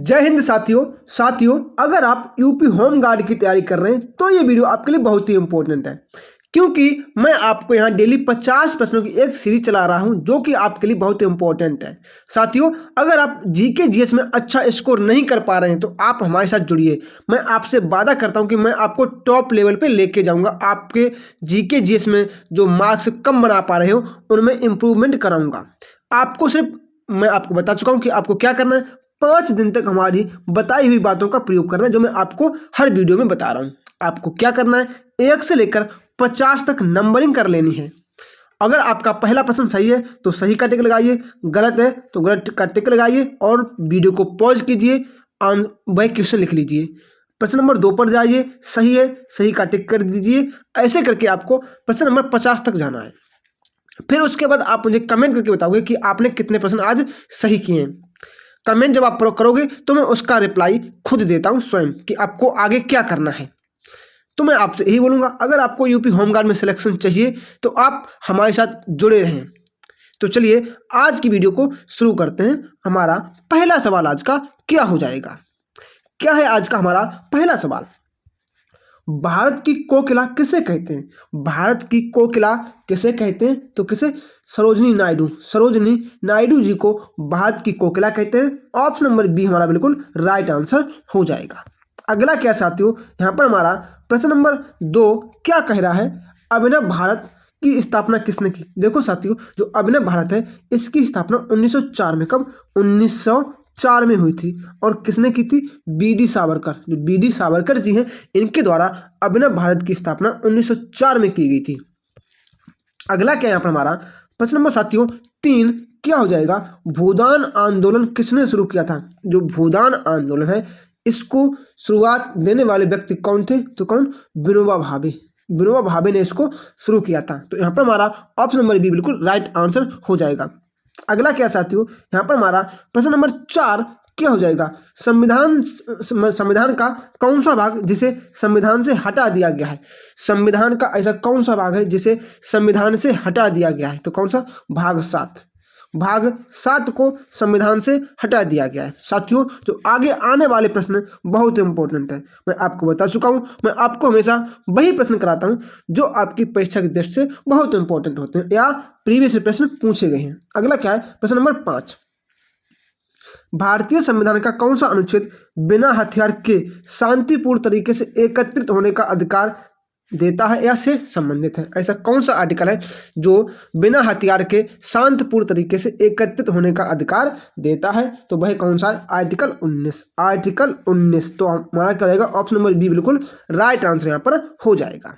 जय हिंद साथियों अगर आप यूपी होम गार्ड की तैयारी कर रहे हैं तो ये वीडियो आपके लिए बहुत ही इंपॉर्टेंट है, क्योंकि मैं आपको यहाँ डेली 50 प्रश्नों की एक सीरीज चला रहा हूँ जो कि आपके लिए बहुत इंपॉर्टेंट है। साथियों, अगर आप जीके जीएस में अच्छा स्कोर नहीं कर पा रहे हैं तो आप हमारे साथ जुड़िए। मैं आपसे वादा करता हूँ कि मैं आपको टॉप लेवल पे लेके जाऊँगा। आपके जीके जीएस में जो मार्क्स कम बना पा रहे हो उनमें इंप्रूवमेंट कराऊँगा। आपको सिर्फ मैं आपको बता चुका हूँ कि आपको क्या करना है। 5 दिन तक हमारी बताई हुई बातों का प्रयोग करना है, जो मैं आपको हर वीडियो में बता रहा हूँ। आपको क्या करना है, 1 से लेकर 50 तक नंबरिंग कर लेनी है। अगर आपका पहला प्रश्न सही है तो सही का टिक लगाइए, गलत है तो गलत का टिक लगाइए और वीडियो को पॉज कीजिए, वही क्वेश्चन लिख लीजिए। प्रश्न नंबर 2 पर जाइए, सही है, सही का टिक कर दीजिए। ऐसे करके आपको प्रश्न नंबर 50 तक जाना है। फिर उसके बाद आप मुझे कमेंट करके बताओगे कि आपने कितने प्रश्न आज सही किए हैं। कमेंट जब आप करोगे तो मैं उसका रिप्लाई खुद देता हूं स्वयं कि आपको आगे क्या करना है। तो मैं आपसे यही बोलूंगा, अगर आपको यूपी होमगार्ड में सिलेक्शन चाहिए तो आप हमारे साथ जुड़े रहें। तो चलिए आज की वीडियो को शुरू करते हैं। हमारा पहला सवाल आज का क्या हो जाएगा? क्या है आज का हमारा पहला सवाल? भारत की कोकिला किसे कहते हैं? भारत की कोकिला किसे कहते हैं? तो किसे? सरोजनी नायडू जी को भारत की कोकिला कहते हैं। ऑप्शन नंबर बी हमारा बिल्कुल राइट आंसर हो जाएगा। अगला क्या साथियों, यहाँ पर हमारा प्रश्न नंबर 2 क्या कह रहा है? अभिनव भारत की स्थापना किसने की? देखो साथियों, जो अभिनव भारत है इसकी स्थापना 1904 में, कब? 1904 में हुई थी। और किसने की थी? बीडी सावरकर। जो बीडी सावरकर जी हैं इनके द्वारा अभिनव भारत की स्थापना 1904 में की गई थी। अगला क्या यहाँ पर हमारा प्रश्न नंबर साथियों 3 क्या हो जाएगा? भूदान आंदोलन किसने शुरू किया था? जो भूदान आंदोलन है इसको शुरुआत देने वाले व्यक्ति कौन थे? तो कौन? विनोबा भावे। विनोबा भावे ने इसको शुरू किया था। तो यहाँ पर हमारा ऑप्शन नंबर बी बिल्कुल राइट आंसर हो जाएगा। अगला क्या साथियों, यहाँ पर हमारा प्रश्न नंबर 4 क्या हो जाएगा? संविधान का कौन सा भाग जिसे संविधान से हटा दिया गया है? संविधान का ऐसा कौन सा भाग है जिसे संविधान से हटा दिया गया है? तो कौन सा? भाग 7। भाग 7 को संविधान से हटा दिया गया है। साथियों, जो आगे आने वाले प्रश्न बहुत इंपॉर्टेंट है, मैं आपको बता चुका हूं। मैं आपको हमेशा वही प्रश्न कराता हूं जो आपकी परीक्षा की दृष्टि से बहुत इंपॉर्टेंट होते हैं या प्रीवियस प्रश्न पूछे गए हैं। अगला क्या है? प्रश्न नंबर 5, भारतीय संविधान का कौन सा अनुच्छेद बिना हथियार के शांतिपूर्ण तरीके से एकत्रित होने का अधिकार देता है या से संबंधित है? ऐसा कौन सा आर्टिकल है जो बिना हथियार के शांतिपूर्ण तरीके से एकत्रित होने का अधिकार देता है? तो वह कौन सा? आर्टिकल 19। आर्टिकल 19। तो हमारा क्या रहेगा? ऑप्शन नंबर बी बिल्कुल राइट आंसर यहाँ पर हो जाएगा।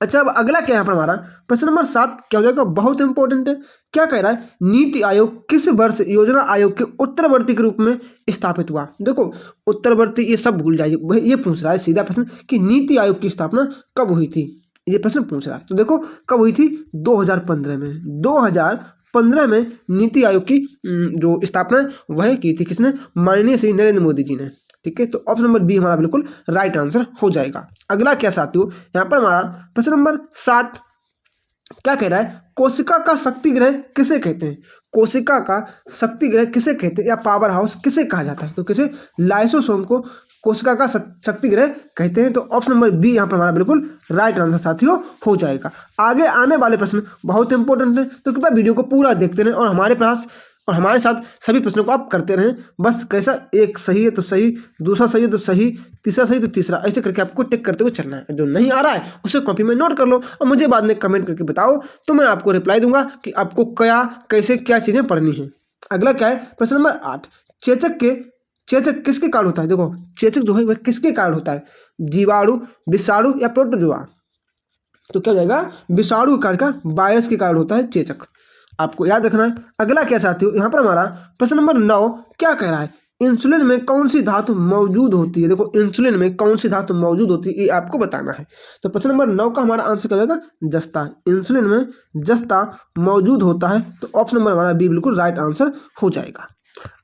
अच्छा, अब अगला क्या यहाँ पर हमारा प्रश्न नंबर 7 क्या हो जाएगा? बहुत इंपॉर्टेंट है। क्या कह रहा है? नीति आयोग किस वर्ष योजना आयोग के उत्तरवर्ती के रूप में स्थापित हुआ? देखो, उत्तरवर्ती ये सब भूल जाइए, वह ये पूछ रहा है सीधा प्रश्न कि नीति आयोग की स्थापना कब हुई थी, ये प्रश्न पूछ रहा है। तो देखो कब हुई थी? 2015 में। 2015 में नीति आयोग की जो स्थापना वह की थी किसने? माननीय श्री नरेंद्र मोदी जी ने। ठीक है, तो ऑप्शन नंबर बी हमारा बिल्कुल राइट आंसर हो जाएगा। अगला क्या साथियों, यहाँ पर हमारा प्रश्न नंबर 7 क्या कह रहा है? कोशिका का शक्ति ग्रह किसे कहते हैं? कोशिका का शक्ति ग्रह किसे कहते हैं या पावर हाउस किसे कहा जाता है? तो किसे? लाइसोसोम को कोशिका का शक्ति ग्रह कहते हैं। तो ऑप्शन नंबर बी यहाँ पर हमारा बिल्कुल राइट आंसर साथियों हो जाएगा। आगे आने वाले प्रश्न बहुत इंपॉर्टेंट है, तो कृपया वीडियो को पूरा देखते रहें और हमारे साथ सभी प्रश्नों को आप करते रहें। बस कैसा? एक सही है तो सही, दूसरा सही है तो सही, तीसरा सही तो तीसरा, ऐसे करके आपको टिक करते हुए चलना है। जो नहीं आ रहा है उसे कॉपी में नोट कर लो और मुझे बाद में कमेंट करके बताओ, तो मैं आपको रिप्लाई दूंगा कि आपको क्या कैसे क्या चीज़ें पढ़नी है। अगला क्या है? प्रश्न नंबर 8, चेचक किसके कारण होता है? देखो, चेचक जो है वह किसके कारण होता है? जीवाणु, विषाणु या प्रोटोजोआ? तो क्या हो जाएगा? विषाणु कारण का, वायरस के कारण होता है चेचक, आपको याद रखना है। अगला क्या साथियों, यहाँ पर हमारा प्रश्न नंबर 9 क्या कह रहा है? इंसुलिन में कौन सी धातु मौजूद होती है? देखो, इंसुलिन में कौन सी धातु मौजूद होती है ये आपको बताना है। तो प्रश्न नंबर 9 का हमारा आंसर क्या होगा? जस्ता। इंसुलिन में जस्ता मौजूद होता है। तो ऑप्शन नंबर हमारा बी बिल्कुल राइट आंसर हो जाएगा।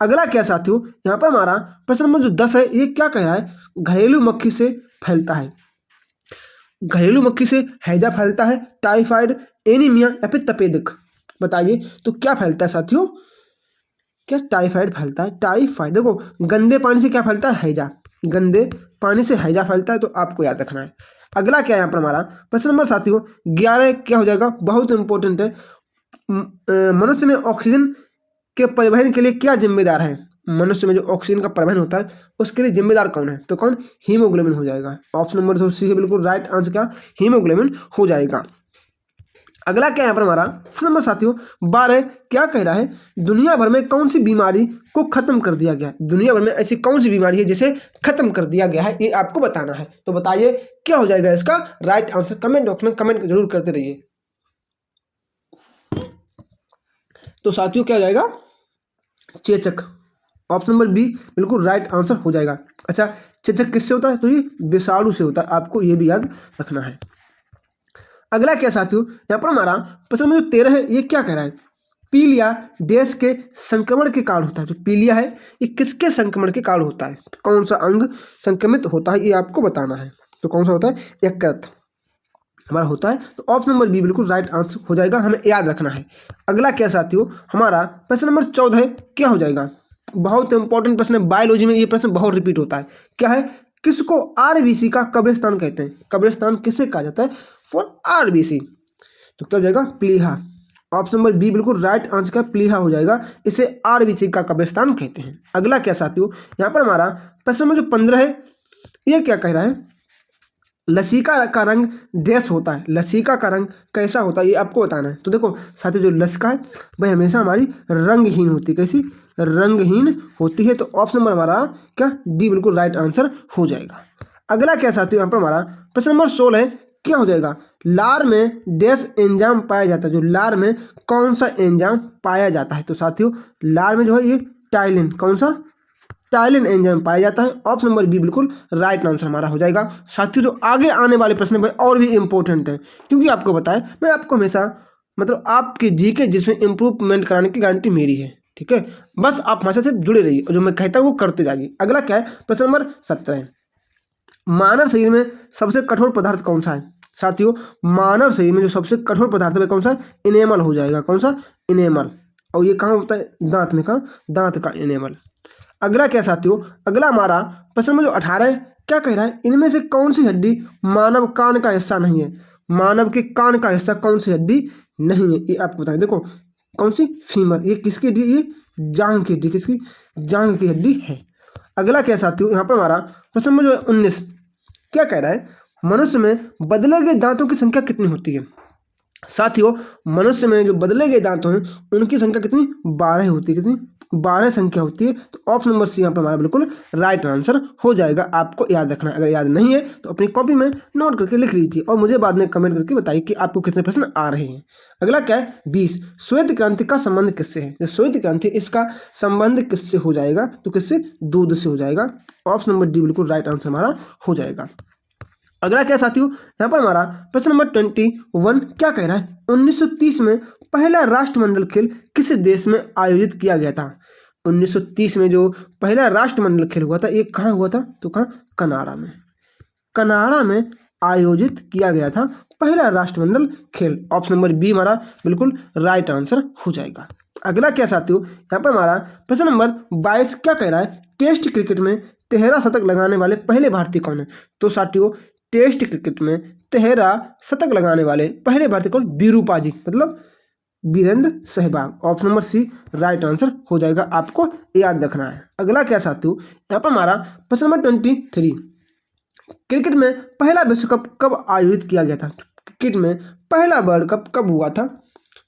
अगला क्या साथियों, यहाँ पर हमारा प्रश्न नंबर जो 10 है ये क्या कह रहा है? घरेलू मक्खी से फैलता है। घरेलू मक्खी से हैजा फैलता है, टाइफाइड, एनीमिया या फिर तपेदिक? बताइए, तो क्या फैलता है साथियों? क्या टाइफाइड फैलता है। टाइफाइड देखो गंदे पानी से क्या फैलता है, हैजा, गंदे पानी से हैजा फैलता है, तो आपको याद रखना है। अगला क्या है यहाँ पर हमारा प्रश्न नंबर साथियों 11 क्या हो जाएगा, बहुत इंपॉर्टेंट है। मनुष्य में ऑक्सीजन के परिवहन के लिए क्या जिम्मेदार है। मनुष्य में जो ऑक्सीजन का परिवहन होता है उसके लिए जिम्मेदार कौन है, तो कौन, हीमोग्लोबिन हो जाएगा। ऑप्शन नंबर सी है बिल्कुल राइट आंसर, क्या, हीमोग्लोबिन हो जाएगा। अगला क्या है यहाँ पर हमारा प्रश्न नंबर साथियों 12 क्या कह रहा है, दुनिया भर में कौन सी बीमारी को खत्म कर दिया गया है। दुनिया भर में ऐसी कौन सी बीमारी है जिसे खत्म कर दिया गया है, ये आपको बताना है। तो बताइए क्या हो जाएगा इसका राइट आंसर, कमेंट बॉक्स में कमेंट जरूर करते रहिए। तो साथियों क्या हो जाएगा, चेचक, ऑप्शन नंबर बी बिल्कुल राइट आंसर हो जाएगा। अच्छा, चेचक किससे होता है, तो ये विषाणु से होता है, आपको ये भी याद रखना है। अगला क्या साथियों यहाँ पर हमारा प्रश्न नंबर 13 है, ये क्या कह रहा है, पीलिया देश के संक्रमण के कारण होता है। जो पीलिया है ये किसके संक्रमण के कारण होता है, तो कौन सा अंग संक्रमित होता है, ये आपको बताना है। तो कौन सा होता है, यकृत हमारा होता है। तो ऑप्शन नंबर बी बिल्कुल राइट आंसर हो जाएगा, हमें याद रखना है। अगला क्या साथियों हमारा प्रश्न नंबर 14 क्या हो जाएगा, बहुत इंपॉर्टेंट प्रश्न है, बायोलॉजी में ये प्रश्न बहुत रिपीट होता है। क्या है, किसको आरबीसी का कब्रिस्तान कहते हैं। कब्रिस्तान किसे कहा जाता है, फॉर आरबीसी, तो क्या हो जाएगा, प्लीहा। ऑप्शन नंबर बी बिल्कुल राइट आंसर का प्लीहा हो जाएगा, इसे आरबीसी का कब्रिस्तान कहते हैं। अगला क्या साथियों यहाँ पर हमारा प्रश्न नंबर जो 15 है, ये क्या कह रहा है, लसिका का रंग डैश होता है। लसिका का रंग कैसा होता है, ये आपको बताना है। तो देखो साथियों जो लसिका है वह हमेशा हमारी रंगहीन होती है, कैसी, रंगहीन होती है। तो ऑप्शन नंबर हमारा क्या, डी बिल्कुल राइट आंसर हो जाएगा। अगला क्या साथियों यहाँ पर हमारा प्रश्न नंबर 16 क्या हो जाएगा, लार में डैश एंजाइम पाया जाता है। जो लार में कौन सा एंजाइम पाया जाता है, तो साथियों लार में जो है ये टाइलिन, कौन सा, टाइलिन एंजाइम पाया जाता है। ऑप्शन नंबर बी बिल्कुल राइट आंसर हमारा हो जाएगा। साथियों जो आगे आने वाले प्रश्न है और भी इंपॉर्टेंट है, क्योंकि आपको बताया मैं आपको हमेशा मतलब आपके जीके जिसमें इंप्रूवमेंट कराने की गारंटी मेरी है, ठीक है। बस आप हमेशा से जुड़े रहिए और जो मैं कहता हूँ वो करते जाइए। अगला क्या है प्रश्न नंबर 17, मानव शरीर में सबसे कठोर पदार्थ कौन सा है। साथियों मानव शरीर में जो सबसे कठोर पदार्थ है कौन सा, इनेमल हो जाएगा, कौन सा, इनेमल। और ये कहाँ होता है, दांत में, कहाँ, दांत का इनेमल। अगला क्या साथियों, अगला हमारा प्रश्न नंबर जो 18 है, क्या कह रहा है, इनमें से कौन सी हड्डी मानव कान का हिस्सा नहीं है। मानव के कान का हिस्सा कौन सी हड्डी नहीं है, ये आपको बताएं। देखो कौन सी, फीमर, ये किसकी हड्डी, ये जांघ की हड्डी, किसकी, जांघ की हड्डी है। अगला क्या साथियों यहाँ पर हमारा प्रश्न नंबर जो 19 क्या कह रहा है, मनुष्य में बदले गए दांतों की संख्या कितनी होती है। साथियों मनुष्य में जो बदले गए दांत हैं उनकी संख्या कितनी, 12 होती है, कितनी, 12 संख्या होती है। तो ऑप्शन नंबर सी यहाँ पर हमारा बिल्कुल राइट आंसर हो जाएगा, आपको याद रखना है। अगर याद नहीं है तो अपनी कॉपी में नोट करके लिख लीजिए और मुझे बाद में कमेंट करके बताइए कि आपको कितने प्रश्न आ रहे हैं। अगला क्या है 20, श्वेत क्रांति का संबंध किससे है। जो श्वेत क्रांति इसका संबंध किससे हो जाएगा, तो किससे, दूध से हो जाएगा। ऑप्शन नंबर डी बिल्कुल राइट आंसर हमारा हो जाएगा। अगला क्या साथियों यहाँ पर हमारा प्रश्न नंबर 21 क्या कह रहा है, 1930 में पहला राष्ट्रमंडल खेल किस देश में आयोजित किया गया था। 1930 में जो पहला राष्ट्रमंडल खेल हुआ था ये कहाँ हुआ था, तो कहाँ, कनाडा में। कनाडा में आयोजित किया गया था पहला राष्ट्रमंडल खेल। ऑप्शन नंबर बी हमारा बिल्कुल राइट आंसर हो जाएगा। अगला क्या साथियों यहाँ पर हमारा प्रश्न नंबर 22 क्या कह रहा है, टेस्ट क्रिकेट में 13 शतक लगाने वाले पहले भारतीय कौन है। तो साथियों टेस्ट क्रिकेट में 13 शतक लगाने वाले पहले भारतीय कौन, विरूपाजी, मतलब Virender Sehwag. Option number C right answer हो जाएगा, आपको याद रखना है। अगला क्या साथियों यहाँ पर हमारा प्रश्न नंबर 23, क्रिकेट में पहला विश्व कप कब आयोजित किया गया था। क्रिकेट में पहला वर्ल्ड कप कब हुआ था,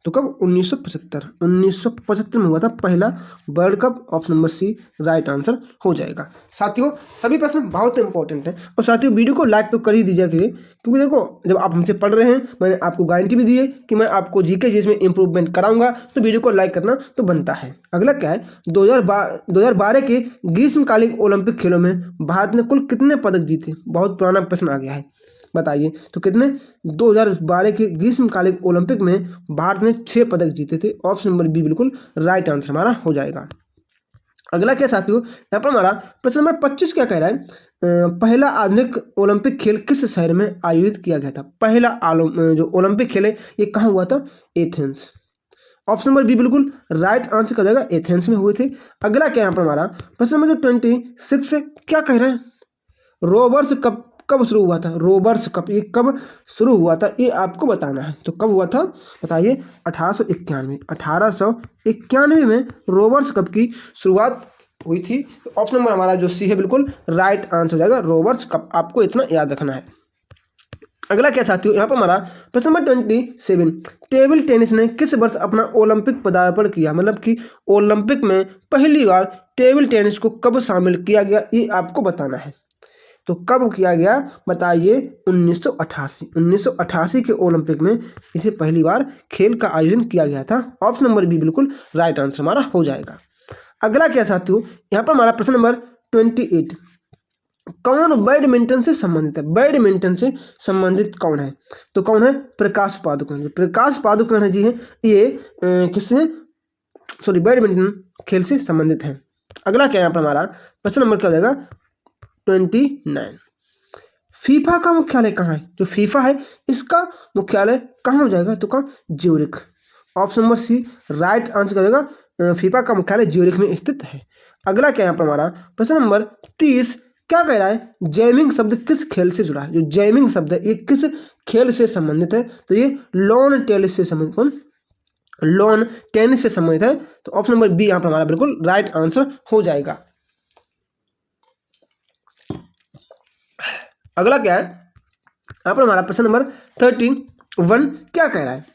तो कब, 1975 में हुआ था पहला world cup. Option number C right answer हो जाएगा। साथियों सभी प्रश्न बहुत इंपॉर्टेंट है और साथियों वीडियो को लाइक तो कर ही दीजिए करिए, क्योंकि देखो जब आप हमसे पढ़ रहे हैं मैंने आपको गारंटी भी दी है कि मैं आपको जीके जिसमें इंप्रूवमेंट कराऊंगा, तो वीडियो को लाइक करना तो बनता है। अगला क्या है, 2012 के ग्रीष्मकालीन ओलंपिक खेलों में भारत ने कुल कितने पदक जीते। बहुत पुराना प्रश्न आ गया है, बताइए तो कितने। 2012 के ग्रीष्मकालीन ओलंपिक में भारत ने 6 पदक जीते थे। ऑप्शन नंबर बी बिल्कुल राइट आंसर हमारा हो जाएगा। अगला क्या साथियों यहाँ पर हमारा प्रश्न नंबर 25 क्या कह रहा है, पहला आधुनिक ओलंपिक खेल किस शहर में आयोजित किया गया था। पहला जो ओलंपिक खेल है ये कहाँ हुआ था, एथेंस। ऑप्शन नंबर बी बिल्कुल राइट आंसर कर जाएगा, एथेंस में हुए थे। अगला क्या यहाँ पर हमारा प्रश्न नंबर 26 है, क्या कह रहे हैं, रोवर्स कप कब शुरू हुआ था, रोवर्स कप ये कब शुरू हुआ था ये आपको बताना है। तो कब हुआ था बताइए, 1891 में रोवर्स कप की शुरुआत हुई थी। तो ऑप्शन नंबर हमारा जो सी है बिल्कुल राइट आंसर हो जाएगा, रोवर्स कप, आपको इतना याद रखना है। अगला क्या साथियों यहाँ पर हमारा प्रश्न नंबर 27, टेबल टेनिस ने किस वर्ष अपना ओलंपिक पदार्पण किया, मतलब कि ओलंपिक में पहली बार टेबल टेनिस को कब शामिल किया गया ये आपको बताना है। तो कब किया गया बताइए, 1988 के ओलंपिक में इसे पहली बार खेल का आयोजन किया गया था। ऑप्शन नंबर बी बिल्कुल राइट आंसर हमारा हो जाएगा। अगला क्या साथियों यहाँ पर हमारा प्रश्न नंबर 28, कौन बैडमिंटन से संबंधित है, बैडमिंटन से संबंधित कौन है, तो कौन है, प्रकाश पादुकोण। प्रकाश पादुकोण जी हैं ये किससे सॉरी बैडमिंटन खेल से संबंधित है। अगला क्या यहाँ पर हमारा प्रश्न नंबर क्या हो जाएगा 29, फीफा का मुख्यालय कहाँ है, जो फीफा है इसका मुख्यालय कहाँ हो जाएगा, तो कहाँ, Zurich. Option number C right answer कर जाएगा, फीफा का मुख्यालय ज्यूरिख में स्थित है। अगला क्या यहाँ पर हमारा प्रश्न नंबर 30, क्या कह रहा है, जैमिंग शब्द किस खेल से जुड़ा है, जो जैमिंग शब्द है ये किस खेल से संबंधित है, तो ये लॉन टेनिस से संबंधित, कौन, लॉन टेनिस से संबंधित है। तो ऑप्शन नंबर बी यहाँ पर हमारा बिल्कुल राइट आंसर हो जाएगा। अगला क्या है यहाँ पर हमारा प्रश्न नंबर 31, क्या कह रहा है,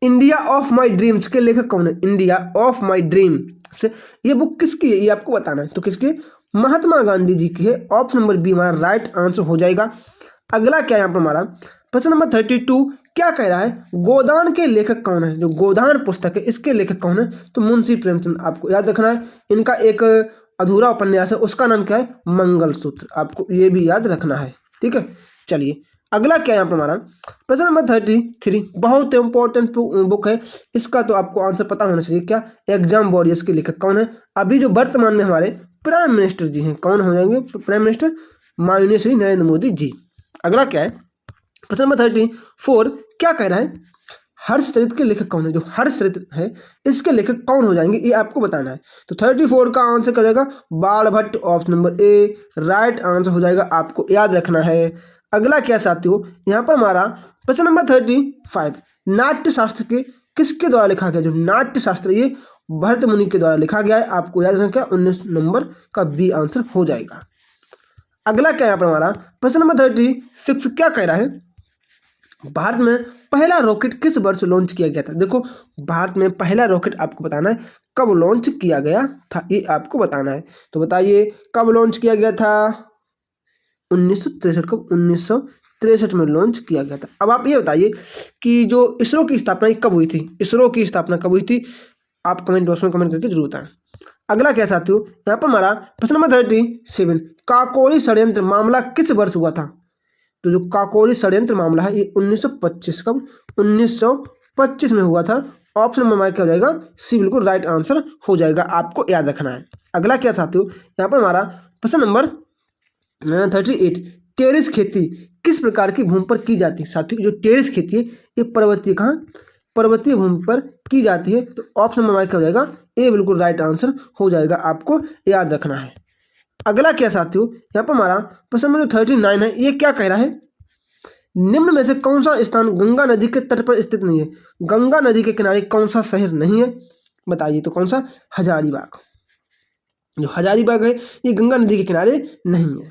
इंडिया ऑफ माई ड्रीम्स के लेखक कौन है, इंडिया ऑफ माई ड्रीम्स ये बुक किसकी है ये आपको बताना है। तो किसकी, महात्मा गांधी जी की है। ऑप्शन नंबर बी हमारा राइट आंसर हो जाएगा। अगला क्या यहाँ पर हमारा प्रश्न नंबर 32, क्या कह रहा है, गोदान के लेखक कौन है, जो गोदान पुस्तक है इसके लेखक कौन है, तो मुंशी प्रेमचंद। आपको याद रखना है इनका एक अधूरा उपन्यास है उसका नाम क्या है, मंगलसूत्र, आपको ये भी याद रखना है, ठीक है। चलिए अगला क्या यहाँ पर हमारा प्रश्न नंबर 33, बहुत इंपॉर्टेंट बुक है, इसका तो आपको आंसर पता होना चाहिए, क्या, एग्जाम वॉरियर्स के लेखक कौन है, अभी जो वर्तमान में हमारे प्राइम मिनिस्टर जी हैं, कौन हो जाएंगे, प्राइम मिनिस्टर माननीय श्री नरेंद्र मोदी जी। अगला क्या है प्रश्न नंबर 34, क्या कह रहा है, हर्षचरित के लेखक कौन है, जो हर्षचरित है इसके लेखक कौन हो जाएंगे ये आपको बताना है। तो 34 का आंसर कर जाएगा बाल Bhatt, option number A right answer हो जाएगा, आपको याद रखना है। अगला क्या साथियों यहाँ पर हमारा प्रश्न नंबर 35, नाट्य शास्त्र के किसके द्वारा लिखा गया, जो नाट्य शास्त्र ये भरत मुनि के द्वारा लिखा गया है, आपको याद रखना क्या, 19 नंबर का बी आंसर हो जाएगा। अगला क्या यहाँ पर हमारा प्रश्न नंबर 36, क्या कह रहा है, भारत में पहला रॉकेट किस वर्ष लॉन्च किया गया था। देखो भारत में पहला रॉकेट आपको बताना है कब लॉन्च किया गया था, ये आपको बताना है। तो बताइए कब लॉन्च किया गया था, 1963, कब, 1963 में लॉन्च किया गया था। अब आप ये बताइए कि जो इसरो की स्थापना कब हुई थी, इसरो की स्थापना कब हुई थी, आप कमेंट बॉक्स में कमेंट करके जरूर बताएं। अगला क्या साथियों यहाँ पर हमारा प्रश्न नंबर 37, काकोरी षड्यंत्र मामला किस वर्ष हुआ था। तो जो काकोरी षड्यंत्र मामला है ये 1925, कब, 1925 में हुआ था। ऑप्शन नंबर हमारा क्या हो जाएगा, सी बिल्कुल राइट आंसर हो जाएगा, आपको याद रखना है। अगला क्या साथियों यहाँ पर हमारा प्रश्न नंबर 38, टेरेस खेती किस प्रकार की भूमि पर की जाती है। साथियों जो टेरेस खेती है ये पर्वतीय, कहाँ, पर्वतीय भूमि पर की जाती है। तो ऑप्शन नंबर क्या हो जाएगा, ए बिल्कुल राइट आंसर हो जाएगा, आपको याद रखना है। अगला क्या साथियों यहाँ पर हमारा प्रश्न नंबर 39 है, ये क्या कह रहा है, निम्न में से कौन सा स्थान गंगा नदी के तट पर स्थित नहीं है, गंगा नदी के किनारे कौन सा शहर नहीं है, बताइए। तो कौन सा, हजारीबाग। जो हजारीबाग है ये गंगा नदी के किनारे नहीं है।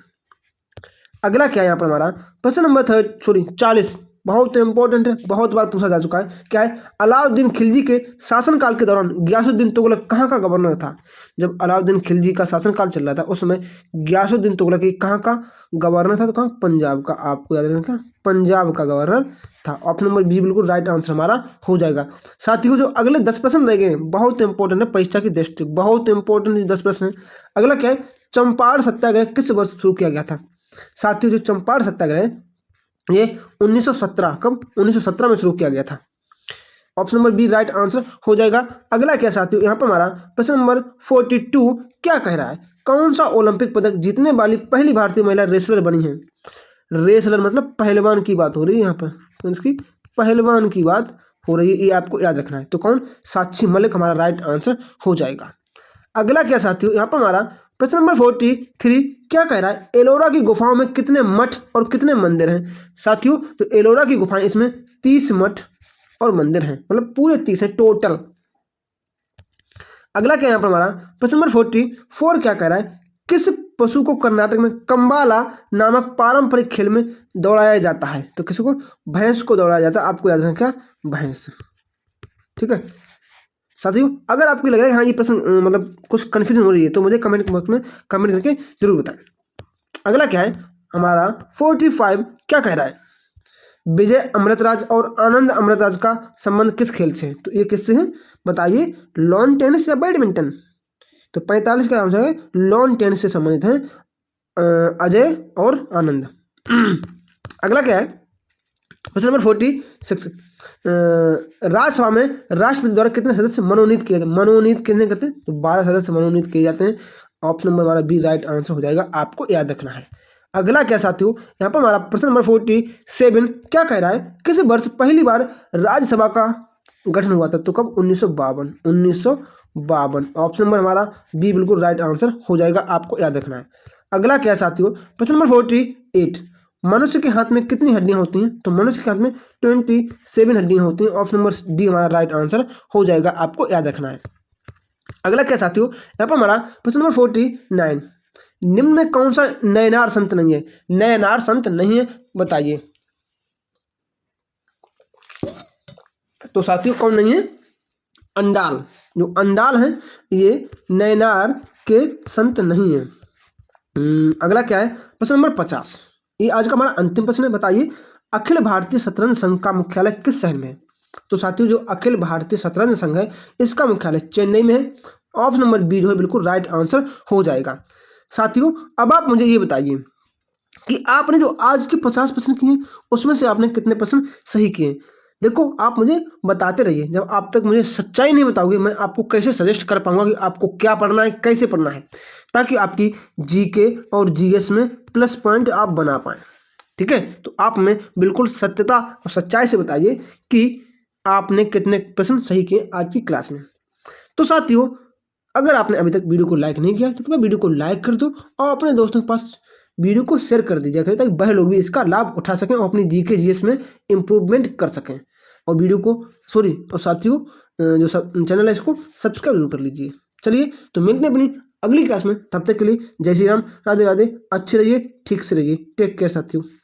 अगला क्या है यहाँ पर हमारा प्रश्न नंबर 40, बहुत इंपॉर्टेंट है, बहुत बार पूछा जा चुका है, क्या है, अलाउद्दीन खिलजी के शासनकाल के दौरान गियासुद्दीन तुगलक कहाँ का गवर्नर था। जब अलाउद्दीन खिलजी का शासनकाल चल रहा था उस समय गियासुद्दीन तुगलक कहाँ का गवर्नर था, तो कहाँ, पंजाब का, आपको याद रखना, पंजाब का गवर्नर था। ऑप्शन नंबर बी बिल्कुल राइट आंसर हमारा हो जाएगा। साथियों जो अगले 10 प्रश्न रह गए बहुत इंपॉर्टेंट है, परीक्षा की दृष्टि बहुत इंपॉर्टेंट 10 प्रश्न है। अगला क्या है, चंपारण सत्याग्रह किस वर्ष शुरू किया गया था। साथियों जो चंपारण सत्याग्रह ये 1917, कब, 1917 में शुरू किया गया था। Option number B right answer हो जाएगा। अगला क्या साथियों यहाँ पर हमारा प्रश्न नंबर 42, क्या कह रहा है, कौन सा ओलंपिक पदक जीतने वाली पहली भारतीय महिला रेसलर बनी है। रेसलर मतलब पहलवान की बात हो रही है यहाँ पर, तो इसकी पहलवान की बात हो रही है, ये आपको याद रखना है। तो कौन? साक्षी मलिक हमारा राइट आंसर हो जाएगा। अगला क्या साथियों, यहाँ पर हमारा प्रश्न नंबर 43 क्या कह रहा है? एलोरा की गुफाओं में कितने मठ और कितने मंदिर हैं? साथियों तो एलोरा की गुफाएं, इसमें 30 मठ और मंदिर हैं, मतलब पूरे 30 है टोटल। अगला क्या यहाँ पर हमारा प्रश्न नंबर 44 क्या कह रहा है? किस पशु को कर्नाटक में कंबाला नामक पारंपरिक खेल में दौड़ाया जाता है? तो किसी को? भैंस को दौड़ाया जाता है। आपको याद रखना क्या? भैंस। ठीक है साथियों, अगर आपको लग रहा है हाँ ये प्रश्न मतलब कुछ कन्फ्यूजन हो रही है तो मुझे कमेंट बॉक्स में कमेंट करके जरूर बताएं। अगला क्या है हमारा 45 क्या कह रहा है? विजय अमृतराज और आनंद अमृतराज का संबंध किस खेल से है? तो ये किससे है बताइए? लॉन टेनिस या बैडमिंटन? तो 45 का आंसर है लॉन टेनिस से संबंधित है अजय और आनंद। अगला क्या है क्वेश्चन नंबर 46 राज्यसभा में राष्ट्रपति द्वारा कितने सदस्य मनोनीत किए जाते हैं? मनोनीत कितने करते हैं? तो 12 सदस्य मनोनीत किए जाते हैं। ऑप्शन नंबर हमारा बी राइट आंसर हो जाएगा, आपको याद रखना है। अगला क्या साथियों, यहाँ पर हमारा प्रश्न नंबर 47 क्या कह रहा है? किस वर्ष पहली बार राज्यसभा का गठन हुआ था? तो कब? 1952। ऑप्शन नंबर हमारा बी बिल्कुल राइट आंसर हो जाएगा, आपको याद रखना है। अगला क्या साथियों, प्रश्न नंबर 48 मनुष्य के हाथ में कितनी हड्डियां होती हैं? तो मनुष्य के हाथ में 27 हड्डियां होती हैं। ऑप्शन नंबर डी हमारा राइट आंसर हो जाएगा, आपको याद रखना है। अगला क्या साथियों, यहाँ पर हमारा प्रश्न नंबर 49 निम्न में कौन सा नयनार संत नहीं है? नयनार संत नहीं है बताइए। तो साथियों कौन नहीं है? अंडाल। जो अंडाल है ये नयनार के संत नहीं है। अगला क्या है प्रश्न नंबर 50, ये आज का हमारा अंतिम प्रश्न है। बताइए अखिल भारतीय शतरंज संघ का मुख्यालय किस शहर में है? तो साथियों जो अखिल भारतीय शतरंज संघ है इसका मुख्यालय चेन्नई में है। ऑप्शन नंबर बी जो है बिल्कुल राइट आंसर हो जाएगा। साथियों अब आप मुझे ये बताइए कि आपने जो आज के 50 प्रश्न किए उसमें से आपने कितने प्रश्न सही किए? देखो आप मुझे बताते रहिए, जब आप तक मुझे सच्चाई नहीं बताओगे मैं आपको कैसे सजेस्ट कर पाऊंगा कि आपको क्या पढ़ना है, कैसे पढ़ना है, ताकि आपकी जीके और जीएस में प्लस पॉइंट आप बना पाएं। ठीक है, तो आप में बिल्कुल सत्यता और सच्चाई से बताइए कि आपने कितने प्रश्न सही किए आज की क्लास में। तो साथियों अगर आपने अभी तक वीडियो को लाइक नहीं किया तो कृपया वीडियो को लाइक कर दो और अपने दोस्तों के पास वीडियो को शेयर कर दीजिए ताकि वह लोग भी इसका लाभ उठा सकें और अपनी जीके जीएस में इम्प्रूवमेंट कर सकें। और वीडियो को और साथियों जो चैनल है इसको सब्सक्राइब जरूर कर लीजिए। चलिए तो मिलते हैं अपनी अगली क्लास में, तब तक के लिए जय श्री राम, राधे राधे, अच्छे रहिए, ठीक से रहिए, टेक केयर साथियों।